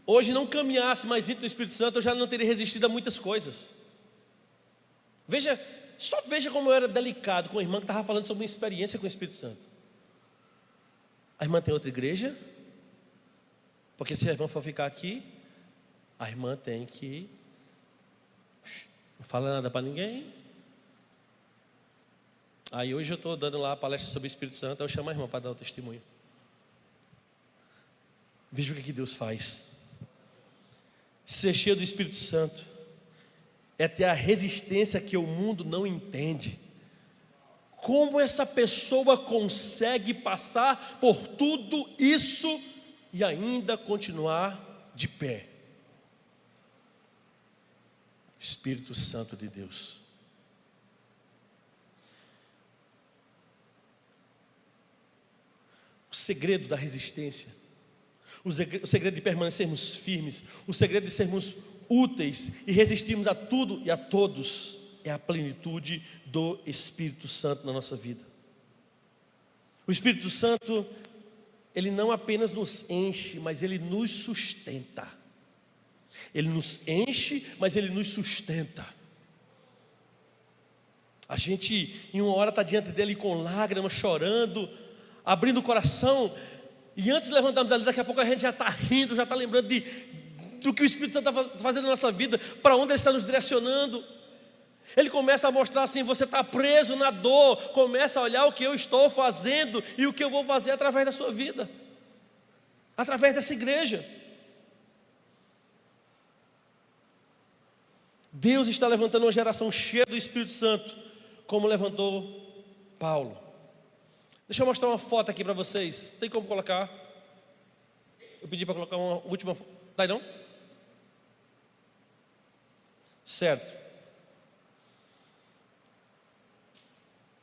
hoje não caminhasse mais dentro do Espírito Santo, eu já não teria resistido a muitas coisas. Só veja como eu era delicado com a irmã que estava falando sobre uma experiência com o Espírito Santo. A irmã tem outra igreja, porque se a irmã for ficar aqui, a irmã tem que não fala nada para ninguém. Aí hoje eu estou dando lá a palestra sobre o Espírito Santo, eu chamo a irmã para dar o testemunho. Veja o que Deus faz. Ser cheio do Espírito Santo é ter a resistência que o mundo não entende. Como essa pessoa consegue passar por tudo isso e ainda continuar de pé? Espírito Santo de Deus. O segredo da resistência, o segredo de permanecermos firmes, o segredo de sermos úteis e resistirmos a tudo e a todos, é a plenitude do Espírito Santo na nossa vida. O Espírito Santo Ele não apenas nos enche, mas Ele nos sustenta. Ele nos enche, mas Ele nos sustenta. A gente em uma hora está diante dEle com lágrimas, chorando, abrindo o coração, e antes de levantarmos ali, daqui a pouco a gente já está rindo, já está lembrando do que o Espírito Santo está fazendo na nossa vida, para onde Ele está nos direcionando. Ele começa a mostrar assim: você está preso na dor, começa a olhar o que eu estou fazendo e o que eu vou fazer através da sua vida, através dessa igreja. Deus está levantando uma geração cheia do Espírito Santo, como levantou Paulo. Deixa eu mostrar uma foto aqui para vocês. Tem como colocar? Eu pedi para colocar uma última foto. Tá aí não? Certo.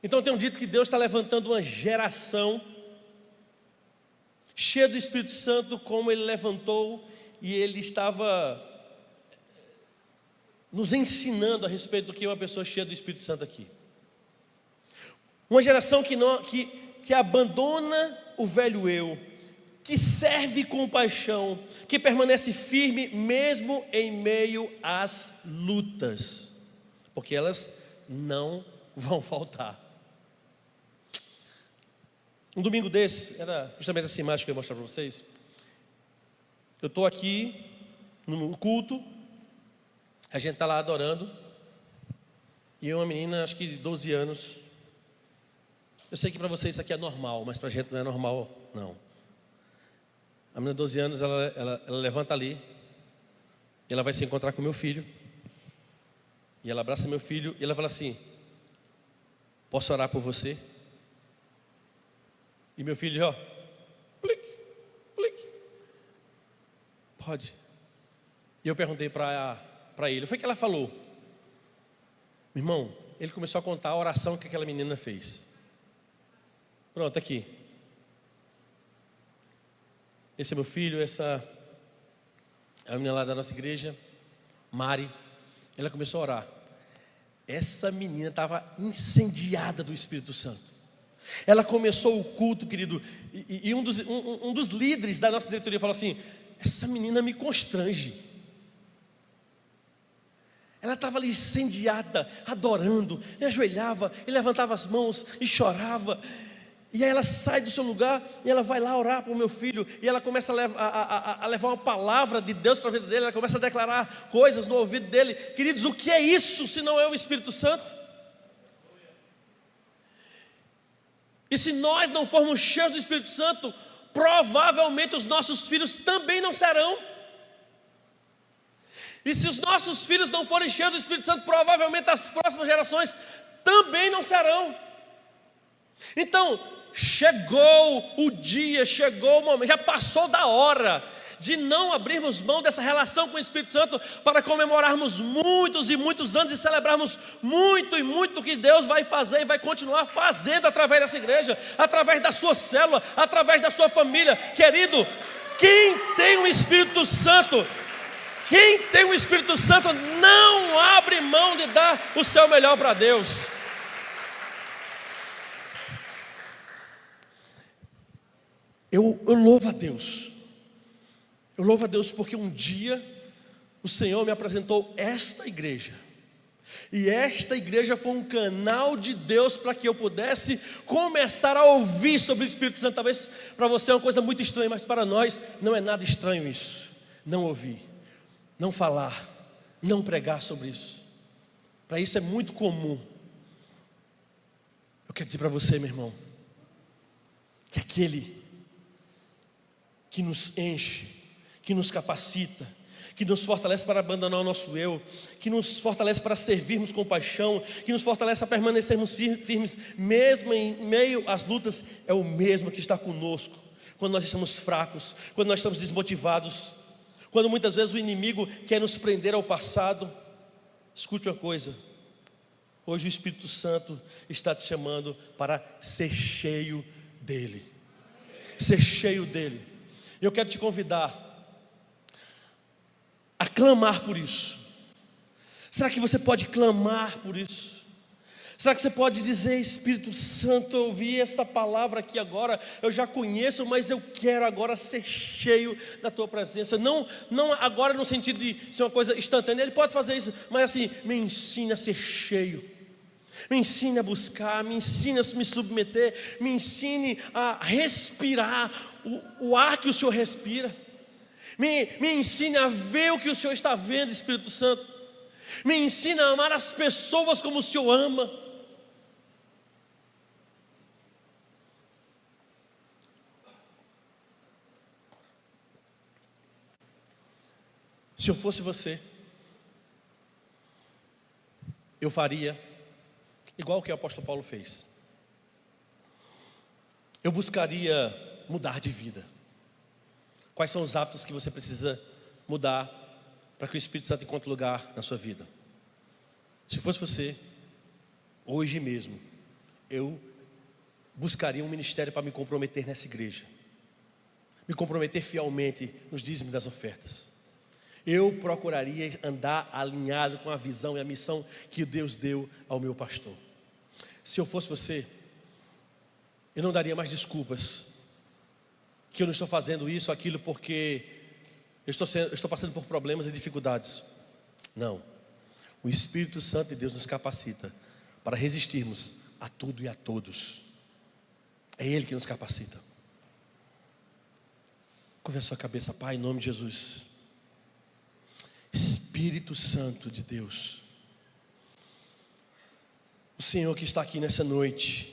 Então eu tenho dito que Deus está levantando uma geração cheia do Espírito Santo, como Ele levantou, e Ele estava nos ensinando a respeito do que é uma pessoa cheia do Espírito Santo aqui. Uma geração que abandona o velho eu, que serve com paixão, que permanece firme mesmo em meio às lutas, porque elas não vão faltar. Um domingo desse, era justamente essa imagem que eu ia mostrar para vocês. Eu estou aqui no culto, a gente está lá adorando, e uma menina, acho que de 12 anos, eu sei que para vocês isso aqui é normal, mas para a gente não é normal, não. A menina de 12 anos, ela levanta ali, e ela vai se encontrar com meu filho, e ela abraça meu filho, e ela fala assim: posso orar por você? E meu filho, ó, plique, plique. Pode. E eu perguntei para ele, foi o que ela falou. Meu irmão, ele começou a contar a oração que aquela menina fez. Pronto, aqui. Esse é meu filho, essa é a menina lá da nossa igreja, Mari. Ela começou a orar. Essa menina estava incendiada do Espírito Santo. Ela começou o culto, querido, e um dos líderes da nossa diretoria falou assim: essa menina me constrange. Ela estava ali incendiada, adorando, e ajoelhava, e levantava as mãos, e chorava. E aí ela sai do seu lugar, e ela vai lá orar para o meu filho, e ela começa a levar uma palavra de Deus para a vida dele, ela começa a declarar coisas no ouvido dele. Queridos, o que é isso, se não é o Espírito Santo? E se nós não formos cheios do Espírito Santo, provavelmente os nossos filhos também não serão. E se os nossos filhos não forem cheios do Espírito Santo, provavelmente as próximas gerações também não serão. Então, chegou o dia, chegou o momento, já passou da hora de não abrirmos mão dessa relação com o Espírito Santo para comemorarmos muitos e muitos anos e celebrarmos muito e muito do que Deus vai fazer e vai continuar fazendo através dessa igreja, através da sua célula, através da sua família. Querido, quem tem o Espírito Santo, não abre mão de dar o seu melhor para Deus. Eu louvo a Deus. Eu louvo a Deus porque um dia o Senhor me apresentou esta igreja. E esta igreja foi um canal de Deus para que eu pudesse começar a ouvir sobre o Espírito Santo. Talvez para você é uma coisa muito estranha, mas para nós não é nada estranho isso. Não ouvir, não falar, não pregar sobre isso. Para isso é muito comum. Eu quero dizer para você, meu irmão, que aquele que nos enche, que nos capacita, que nos fortalece para abandonar o nosso eu, que nos fortalece para servirmos com paixão, que nos fortalece a permanecermos firmes, mesmo em meio às lutas, é o mesmo que está conosco, quando nós estamos fracos, quando nós estamos desmotivados, quando muitas vezes o inimigo quer nos prender ao passado. Escute uma coisa, hoje o Espírito Santo está te chamando para ser cheio dEle, ser cheio dEle. Eu quero te convidar a clamar por isso. Será que você pode clamar por isso? Será que você pode dizer: Espírito Santo, eu ouvi essa palavra aqui agora, eu já conheço, mas eu quero agora ser cheio da tua presença. Não agora no sentido de ser uma coisa instantânea, Ele pode fazer isso, mas assim, me ensine a ser cheio, me ensine a buscar, me ensine a me submeter, me ensine a respirar o ar que o Senhor respira, me ensine a ver o que o Senhor está vendo, Espírito Santo, me ensine a amar as pessoas como o Senhor ama. Se eu fosse você, eu faria igual o que o apóstolo Paulo fez. Eu buscaria mudar de vida. Quais são os hábitos que você precisa mudar para que o Espírito Santo encontre lugar na sua vida? Se fosse você, hoje mesmo, eu buscaria um ministério para me comprometer nessa igreja, me comprometer fielmente nos dízimos das ofertas. Eu procuraria andar alinhado com a visão e a missão que Deus deu ao meu pastor. Se eu fosse você, eu não daria mais desculpas que eu não estou fazendo isso, aquilo, porque eu estou passando por problemas e dificuldades. Não, o Espírito Santo de Deus nos capacita para resistirmos a tudo e a todos. É Ele que nos capacita. Curva a sua cabeça. Pai, em nome de Jesus, Espírito Santo de Deus, o Senhor que está aqui nessa noite,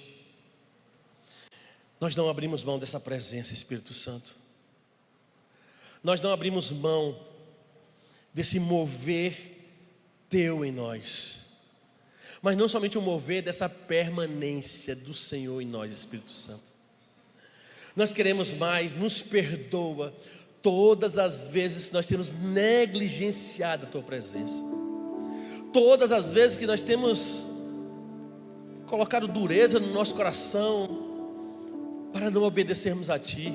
nós não abrimos mão dessa presença, Espírito Santo. Nós não abrimos mão desse mover Teu em nós, mas não somente o mover dessa permanência do Senhor em nós, Espírito Santo. Nós queremos mais, nos perdoa todas as vezes que nós temos negligenciado a Tua presença, todas as vezes que nós temos colocado dureza no nosso coração para não obedecermos a Ti.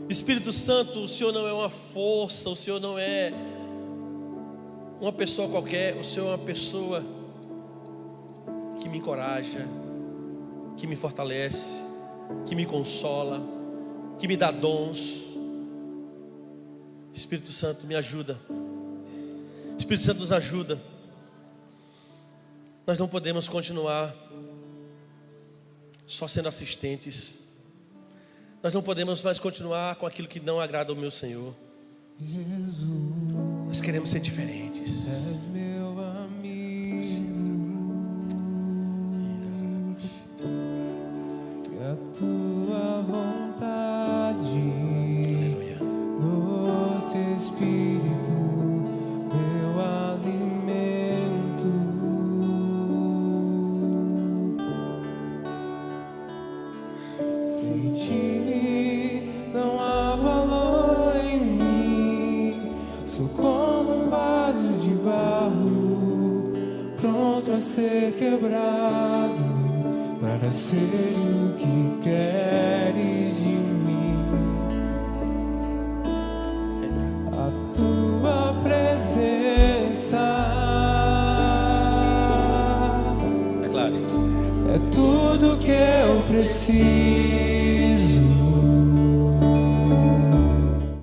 Espírito Santo, o Senhor não é uma força, o Senhor não é uma pessoa qualquer, o Senhor é uma pessoa que me encoraja, que me fortalece, que me consola, que me dá dons. Espírito Santo, me ajuda. Espírito Santo, nos ajuda. Nós não podemos continuar só sendo assistentes. Nós não podemos mais continuar com aquilo que não agrada ao meu Senhor. Jesus, nós queremos ser diferentes. és meu amigo, e a tua vontade, Aleluia. doce Espírito, meu alimento. Sem ti não há valor em mim. Sou como um vaso de barro, pronto a ser quebrado, para ser o que queres de mim. A tua presença Declare. é tudo que eu preciso.